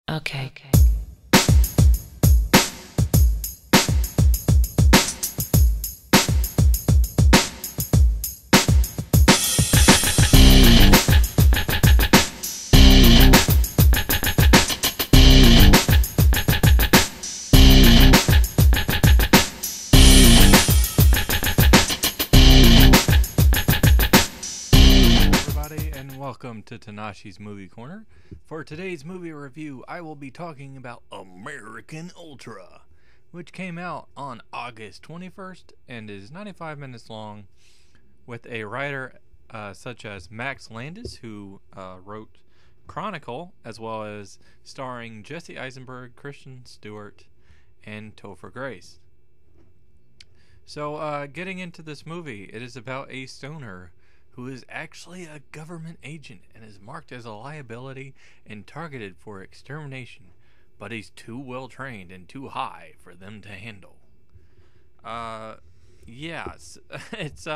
Okay. Everybody, and welcome to Tnashi's Movie Corner. For today's movie review, I will be talking about American Ultra, which came out on August 21st and is 95 minutes long, with a writer such as Max Landis, who wrote Chronicle, as well as starring Jesse Eisenberg, Kristen Stewart, and Topher Grace. So, getting into this movie, it is about a stoner who is actually a government agent and is marked as a liability and targeted for extermination, but he's too well trained and too high for them to handle. Yes, it's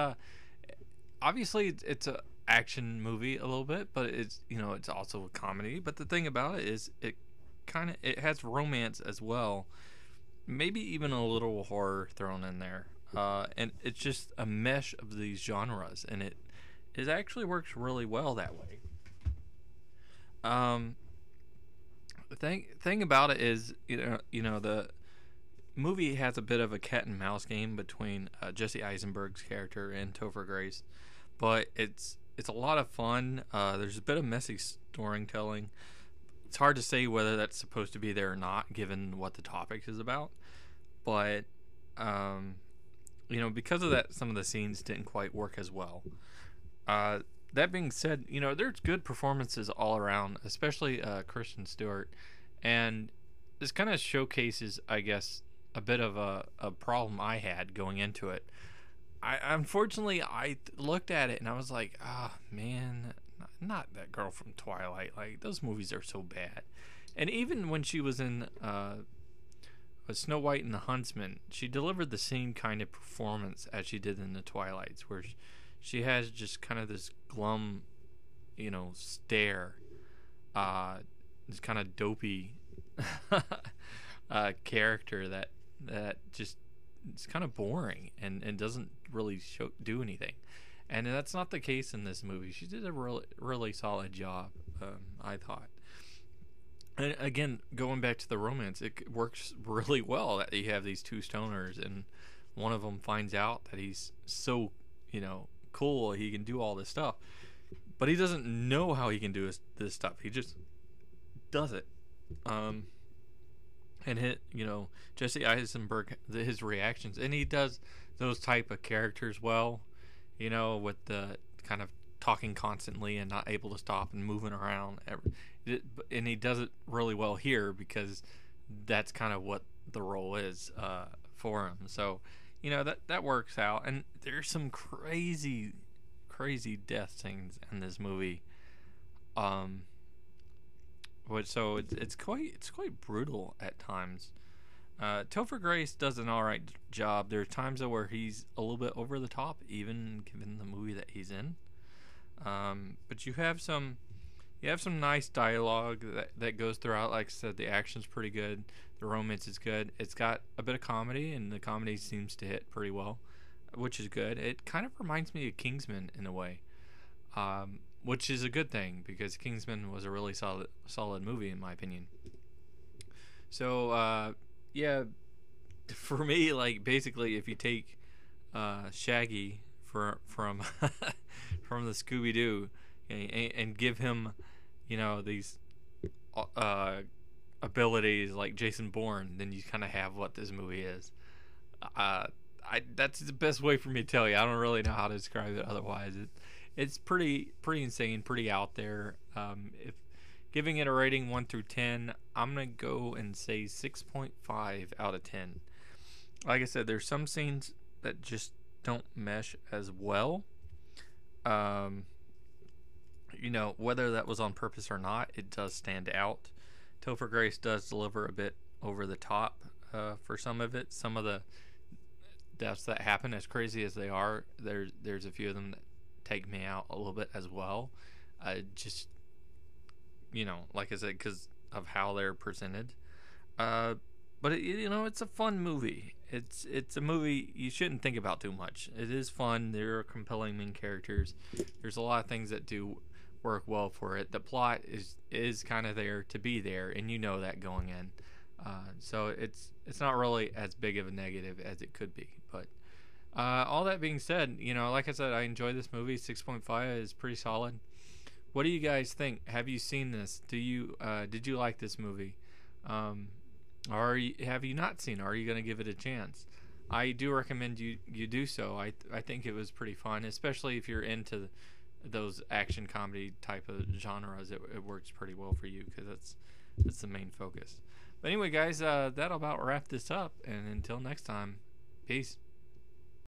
obviously it's a action movie a little bit, but it's also a comedy. But the thing about it is it has romance as well, maybe even a little horror thrown in there. And it's just a mesh of these genres, and it actually works really well that way. The thing about it is, the movie has a bit of a cat and mouse game between Jesse Eisenberg's character and Topher Grace, but it's a lot of fun. There's a bit of messy storytelling. It's hard to say whether that's supposed to be there or not, given what the topic is about. But because of that, some of the scenes didn't quite work as well. That being said, there's good performances all around, especially Kristen Stewart, and this kind of showcases, I guess, a bit of a problem I had going into it. Unfortunately, I looked at it and I was like, man, not that girl from Twilight. Like, those movies are so bad. And even when she was in Snow White and the Huntsman, she delivered the same kind of performance as she did in the Twilights, where she has just kind of this glum, stare, this kind of dopey character that just it's kind of boring and doesn't really do anything. And that's not the case in this movie. She did a really solid job, I thought. And again, going back to the romance, it works really well that you have these two stoners, and one of them finds out that he's so, cool, he can do all this stuff, but he doesn't know how he can do this stuff. He just does it. And Jesse Eisenberg, his reactions, and he does those type of characters well, with the kind of talking constantly and not able to stop and moving around. And he does it really well here because that's kind of what the role is for him. So, that works out. And there's some crazy death scenes in this movie. So it's quite brutal at times. Topher Grace does an alright job. There are times though where he's a little bit over the top, even given the movie that he's in. But you have some nice dialogue that goes throughout. Like I said, the action's pretty good. The romance is good. It's got a bit of comedy, and the comedy seems to hit pretty well, which is good. It kind of reminds me of Kingsman in a way, which is a good thing because Kingsman was a really solid movie in my opinion. So yeah, for me, like basically, if you take Shaggy from from the Scooby Doo and give him these abilities like Jason Bourne, then you kind of have what this movie is. That's the best way for me to tell you. I don't really know how to describe it otherwise. It's pretty insane, pretty out there. If giving it a rating 1 through 10, I'm gonna go and say 6.5 out of 10. Like I said, there's some scenes that just don't mesh as well. Whether that was on purpose or not, it does stand out. Topher Grace does deliver a bit over the top for some of it. Some of the deaths that happen, as crazy as they are, there's a few of them that take me out a little bit as well. Just like I said, because of how they're presented. Uh, but it's a fun movie. It's a movie you shouldn't think about too much. It is fun. There are compelling main characters. There's a lot of things that do work well for it. The plot is kind of there to be there, and you know that going in. So it's not really as big of a negative as it could be. But all that being said, like I said, I enjoy this movie. 6.5 is pretty solid. What do you guys think? Have you seen this? Did you like this movie? Have you not seen it? Are you going to give it a chance? I do recommend you do so. I think it was pretty fun, especially if you're into those action comedy type of genres. It works pretty well for you because that's the main focus. But anyway, guys, that'll about wrap this up. And until next time, peace.